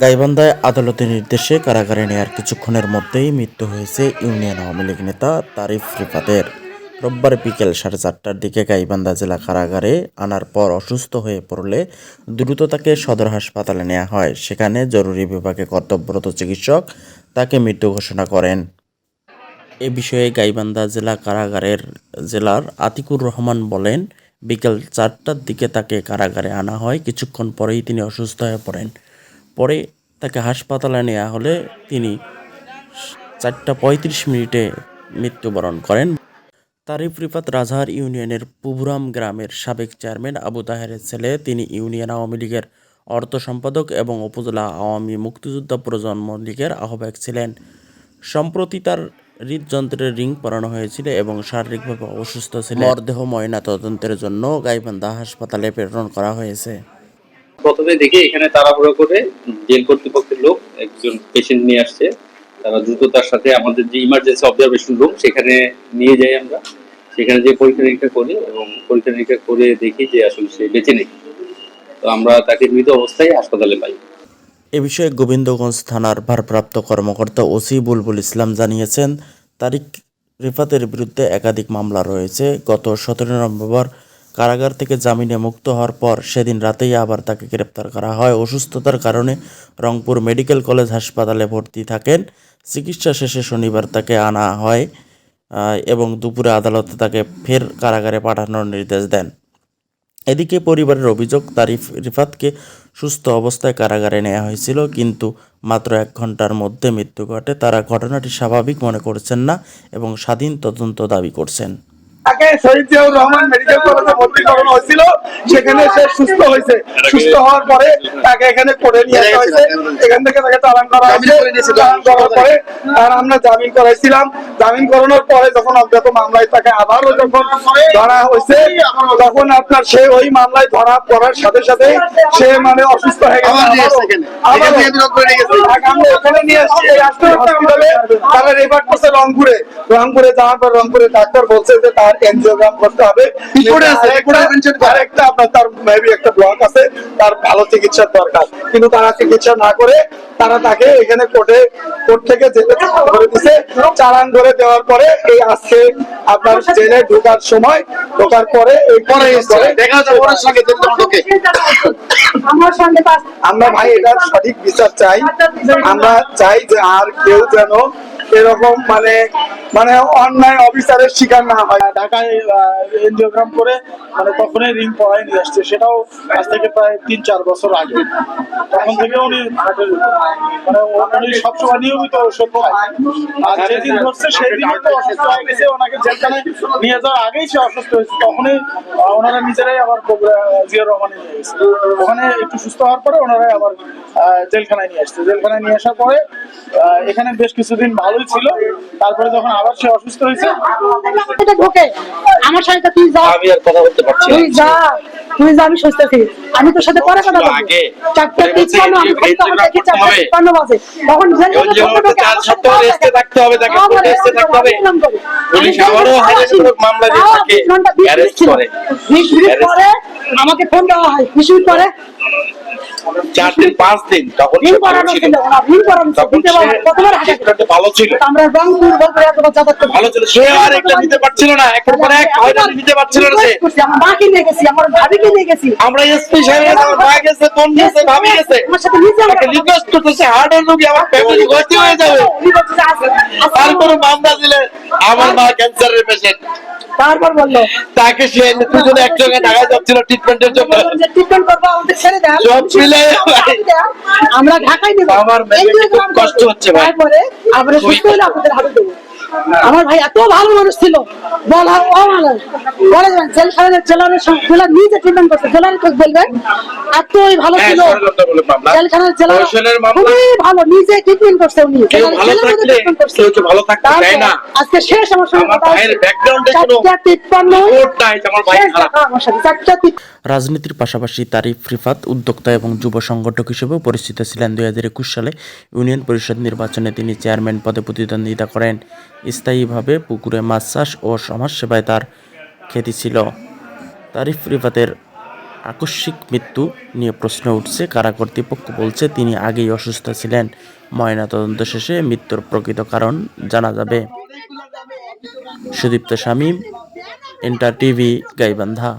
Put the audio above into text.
গাইবান্ধায় আদালতের নির্দেশে কারাগারে নেয়ার কিছুক্ষণের মধ্যেই মৃত্যু হয়েছে ইউনিয়ন আওয়ামী লীগ নেতা তারিফ রিফাতের। রোববার বিকেল 4:30টার দিকে গাইবান্ধা জেলা কারাগারে আনার পর অসুস্থ হয়ে পড়লে দ্রুত তাকে সদর হাসপাতালে নেওয়া হয়। সেখানে জরুরি বিভাগে কর্তব্যরত চিকিৎসক তাকে মৃত্যু ঘোষণা করেন। এ বিষয়ে গাইবান্ধা জেলা কারাগারের জেলার আতিকুর রহমান বলেন, বিকেল 4টার দিকে তাকে কারাগারে আনা হয়। কিছুক্ষণ পরেই তিনি অসুস্থ হয়ে পড়েন। পরে তাকে হাসপাতালে নেওয়া হলে তিনি 4:35 মৃত্যুবরণ করেন। তারিফ রিফাত রাজাহার ইউনিয়নের পুবুরাম গ্রামের সাবেক চেয়ারম্যান আবু তাহেরের ছেলে। তিনি ইউনিয়ন আওয়ামী লীগের অর্থ সম্পাদক এবং উপজেলা আওয়ামী মুক্তিযোদ্ধা প্রজন্ম লীগের আহ্বায়ক ছিলেন। সম্প্রতি তার হৃদযন্ত্রের রিং পরানো হয়েছিল এবং শারীরিকভাবে অসুস্থ ছিলেন। মরদেহ ময়না তদন্তের জন্য গাইবান্ধা হাসপাতালে প্রেরণ করা হয়েছে। প্রথমে দেখি এখানে তাড়াহুড়ো করে জেল কর্তৃপক্ষের লোক একজন পেশেন্ট নিয়ে আসছে। তারা দ্রুততার সাথে আমাদের যে ইমার্জেন্সি অবজারভেশন রুম সেখানে নিয়ে যাই আমরা। সেখানে যে পরীক্ষা নিরীক্ষা করি এবং পরীক্ষা নিরীক্ষা করে দেখি যে আসলে সে বেঁচে নেই। তো আমরা তাকে মৃত অবস্থায় হাসপাতালে পাই। এ বিষয়ে গোবিন্দগঞ্জ থানার ভারপ্রাপ্ত কর্মকর্তা ওসি বুলবুল ইসলাম জানিয়েছেন, তারিক রিফাতের বিরুদ্ধে একাধিক মামলা রয়েছে। গত 17 নভেম্বর কারাগার থেকে জামিনে মুক্ত হওয়ার পর সেদিন রাতেই আবার তাকে গ্রেপ্তার করা হয়। অসুস্থতার কারণে রংপুর মেডিকেল কলেজ হাসপাতালে ভর্তি থাকেন। চিকিৎসা শেষে শনিবার তাকে আনা হয় এবং দুপুরে আদালতে তাকে ফের কারাগারে পাঠানোর নির্দেশ দেন। এদিকে পরিবারের অভিযোগ, তারিফ রিফাতকে সুস্থ অবস্থায় কারাগারে নেওয়া হয়েছিল, কিন্তু মাত্র 1 ঘন্টার মধ্যে মৃত্যু ঘটে। তারা ঘটনাটি স্বাভাবিক মনে করছেন না এবং স্বাধীন তদন্ত দাবি করছেন। তাকে শহীদ জিয়াউর রহমান মেডিকেল কলেজে ভর্তি করানো হয়েছিল, সেখানে সে সুস্থ হয়েছে। সুস্থ হওয়ার পরে তাকে এখানে কোর্টে নিয়ে আসা হয়েছে। এখান থেকে তাকে চালান করা হয়েছে। চালান করার পরে আর আমরা জামিন করাইছিলাম। জামিন করানোর পরে যখন অজ্ঞাত মামলায় তাকে আবারও যখন ধরা হয়েছে, তখন আপনার সে ওই মামলায় ধরা পড়ার সাথে সাথে সে মানে অসুস্থ হয়ে গেছে। আমরা ওখানে নিয়ে আসছি এই রাষ্ট্রীয় হসপিটালে। তারা রেফার করছে রংপুরে। রংপুরে যাওয়ার পর রংপুরে ডাক্তার বলছে যে তার এনজিওগ্রাম করতে হবে। আরেকটা আপনার তার মেবি একটা ব্লক আছে, তার ভালো চিকিৎসার দরকার। কিন্তু তারা চিকিৎসা না করে তারা তাকে এখানে কোর্ট থেকে জেলে চালান করে দিছে। চালান করে দেওয়ার পরে এই আজকে আপনার জেলে ঢোকার সময়, ঢোকার পরে আমরা ভাই এটার সঠিক বিচার চাই। আমরা চাই যে আর কেউ যেন এরকম মানে অন্যায় অফিসারের শিকার না হয়। ঢাকায় এনজিওগ্রাম করে তখনই রিং পড়ায় নিয়ে আসছে, সেটাও আজ থেকে প্রায় 3-4 বছর আগে। তখন থেকে উনি উনি সবসময় নিয়মিত ওষুধ খায়। আর যেদিন ধরছে সেই দিনই তো অসুস্থ হয়ে গেছে। ওনাকে জেলখানায় নিয়ে যাওয়ার আগেই সে অসুস্থ হয়েছে। তখনই ওনারা নিজেরাই আবার জিয়াউর রহমানে নিয়ে গেছে। ওখানে একটু সুস্থ হওয়ার পরে ওনারাই আবার জেলখানায় নিয়ে আসছে। জেলখানায় নিয়ে আসার পরে এখানে বেশ কিছুদিন ভালোই ছিল। তারপরে যখন আবার সে অসুস্থ হয়েছে, আমার সাথে তুই যা, আমি আর কথা বলতে পারছি না। তুই যা, আমি সুস্থ আছি। আমি তোর সাথে পরে কথা বলবো। 4:53 আমি তখন দেখি 4:53 বাজে। তখন রেস্টে থাকতে হবে, তাকে রেস্টে থাকতে হবে। পুলিশ আবারও মামলা দিয়ে তাকে অ্যারেস্ট করে। 20 মিনিট পরে আমাকে ফোন দেওয়া হয়। 20 মিনিট পরে 4 দিন 5 দিন তখন ভালো ছিল। আমরা রংপুর ভালো ছিল, সে আর একটা নিতে পারছিল না। এখন পরে এক হয়রানি নিতে পারছিল না। সে আমার মাকে নিয়ে গেছি, আমার ভাবিকে নিয়ে গেছি। আমরা এসপি সাহেব আমার মা গেছে, বোন গেছে, ভাবি গেছে। আমার সাথে নিজে আমাকে রিকোয়েস্ট করতেছে, হার্টের রোগী, আমার ফ্যামিলি ভর্তি হয়ে যাবে। আর কোনো মামলা দিলে আমার মা ক্যান্সারের পেশেন্ট। তারপর বললো তাকে সে দুজনে একসঙ্গে ঢাকায় যাচ্ছিল ট্রিটমেন্টের জন্য। ট্রিটমেন্ট করবো, আমাদের ছেড়ে দেন, সব মিলে আমরা ঢাকায় নেবো। আমার খুব কষ্ট হচ্ছে ভাই। তারপরে আমরা সুস্থ হলে আপনাদের হাতে দেবো। আমার ভাই এত ভালো মানুষ ছিল, বলা অমানুষ বলে যাবেন। জেলার নিজে ট্রিটমেন্ট করছে, জেলার বলবেন এতই ভালো ছিল। জেলখানার জেলার খুবই ভালো, নিজে ট্রিটমেন্ট করছে উনি। আজকে শেষ আমার সঙ্গে কথা হচ্ছে। 4:53 রাজনীতির পাশাপাশি তারিফ রিফাত উদ্যোক্তা এবং যুব সংগঠক হিসেবেও পরিচিত ছিলেন। 2021 সালে ইউনিয়ন পরিষদ নির্বাচনে তিনি চেয়ারম্যান পদে প্রতিদ্বন্দ্বিতা করেন। স্থায়ীভাবে পুকুরে মাছ চাষ ও সমাজসেবায় তার খ্যাতি ছিল। তারিফ রিফাতের আকস্মিক মৃত্যু নিয়ে প্রশ্ন উঠছে। কারা কর্তৃপক্ষ বলছে তিনি আগেই অসুস্থ ছিলেন। ময়নাতদন্ত শেষে মৃত্যুর প্রকৃত কারণ জানা যাবে। Sudipta Shamim, inter TV, Gaibandha.